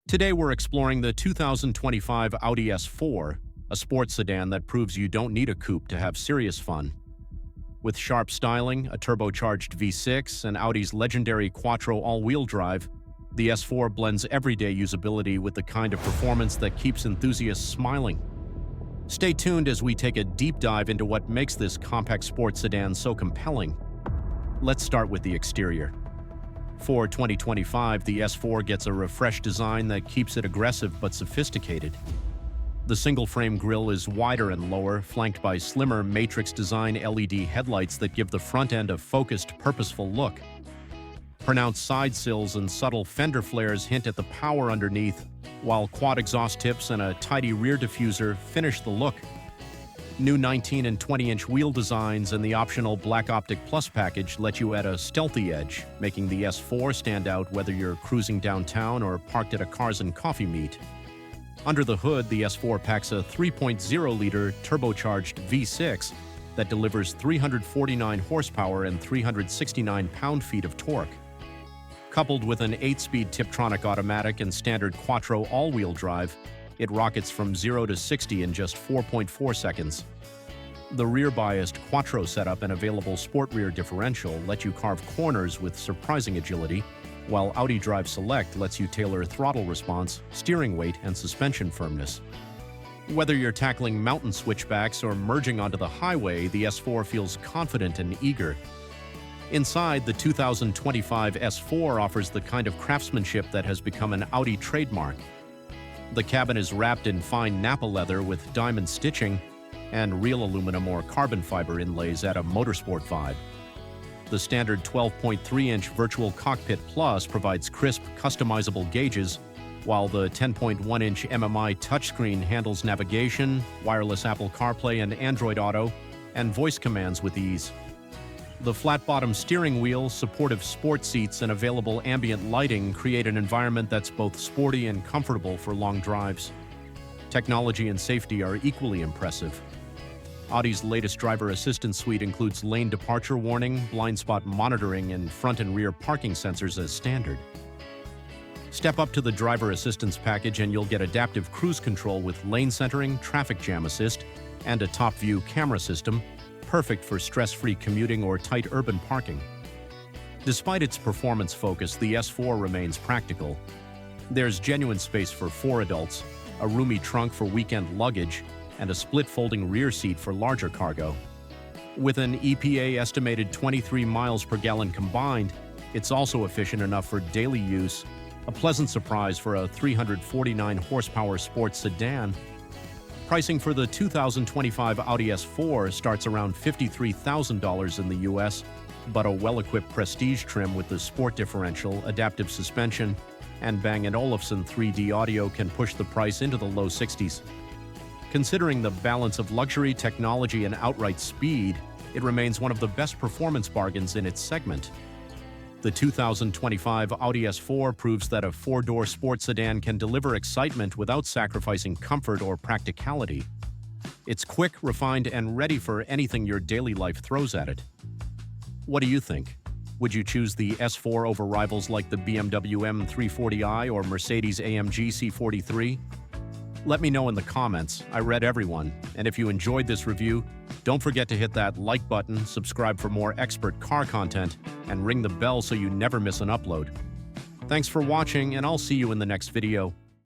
Today we're exploring the 2025 Audi S4, a sports sedan that proves you don't need a coupe to have serious fun. With sharp styling, a turbocharged V6, and Audi's legendary Quattro all-wheel drive, the S4 blends everyday usability with the kind of performance that keeps enthusiasts smiling. Stay tuned as we take a deep dive into what makes this compact sports sedan so compelling. Let's start with the exterior. For 2025, the S4 gets a refreshed design that keeps it aggressive but sophisticated. The single-frame grille is wider and lower, flanked by slimmer matrix-design LED headlights that give the front end a focused, purposeful look. Pronounced side sills and subtle fender flares hint at the power underneath, while quad exhaust tips and a tidy rear diffuser finish the look. New 19 and 20-inch wheel designs and the optional black Optic Plus package let you add a stealthy edge, making the S4 stand out whether you're cruising downtown or parked at a Cars and Coffee meet. Under the hood, the S4 packs a 3.0-liter turbocharged V6 that delivers 349 horsepower and 369 pound-feet of torque. Coupled with an 8-speed Tiptronic automatic and standard Quattro all-wheel drive, it rockets from 0 to 60 in just 4.4 seconds. The rear-biased Quattro setup and available sport rear differential let you carve corners with surprising agility, while Audi Drive Select lets you tailor throttle response, steering weight, and suspension firmness. Whether you're tackling mountain switchbacks or merging onto the highway, the S4 feels confident and eager. Inside, the 2025 S4 offers the kind of craftsmanship that has become an Audi trademark. The cabin is wrapped in fine Nappa leather with diamond stitching, and real aluminum or carbon fiber inlays add a motorsport vibe. The standard 12.3-inch virtual Cockpit Plus provides crisp, customizable gauges, while the 10.1-inch MMI touchscreen handles navigation, wireless Apple CarPlay and Android Auto, and voice commands with ease. The flat-bottom steering wheel, supportive sport seats, and available ambient lighting create an environment that's both sporty and comfortable for long drives. Technology and safety are equally impressive. Audi's latest driver assistance suite includes lane departure warning, blind spot monitoring, and front and rear parking sensors as standard. Step up to the driver assistance package and you'll get adaptive cruise control with lane centering, traffic jam assist, and a top-view camera system, perfect for stress-free commuting or tight urban parking. Despite its performance focus, the S4 remains practical. There's genuine space for 4 adults, a roomy trunk for weekend luggage, and a split-folding rear seat for larger cargo. With an EPA estimated 23 miles per gallon combined, it's also efficient enough for daily use, a pleasant surprise for a 349 horsepower sports sedan. Pricing for the 2025 Audi S4 starts around $53,000 in the US, but a well-equipped prestige trim with the sport differential, adaptive suspension, and Bang & Olufsen 3D audio can push the price into the low 60s. Considering the balance of luxury, technology, and outright speed, it remains one of the best performance bargains in its segment. The 2025 Audi S4 proves that a 4-door sports sedan can deliver excitement without sacrificing comfort or practicality. It's quick, refined, and ready for anything your daily life throws at it. What do you think? Would you choose the S4 over rivals like the BMW M340i or Mercedes-AMG C43? Let me know in the comments. I read everyone, and if you enjoyed this review, don't forget to hit that like button, subscribe for more expert car content, and ring the bell so you never miss an upload. Thanks for watching, and I'll see you in the next video.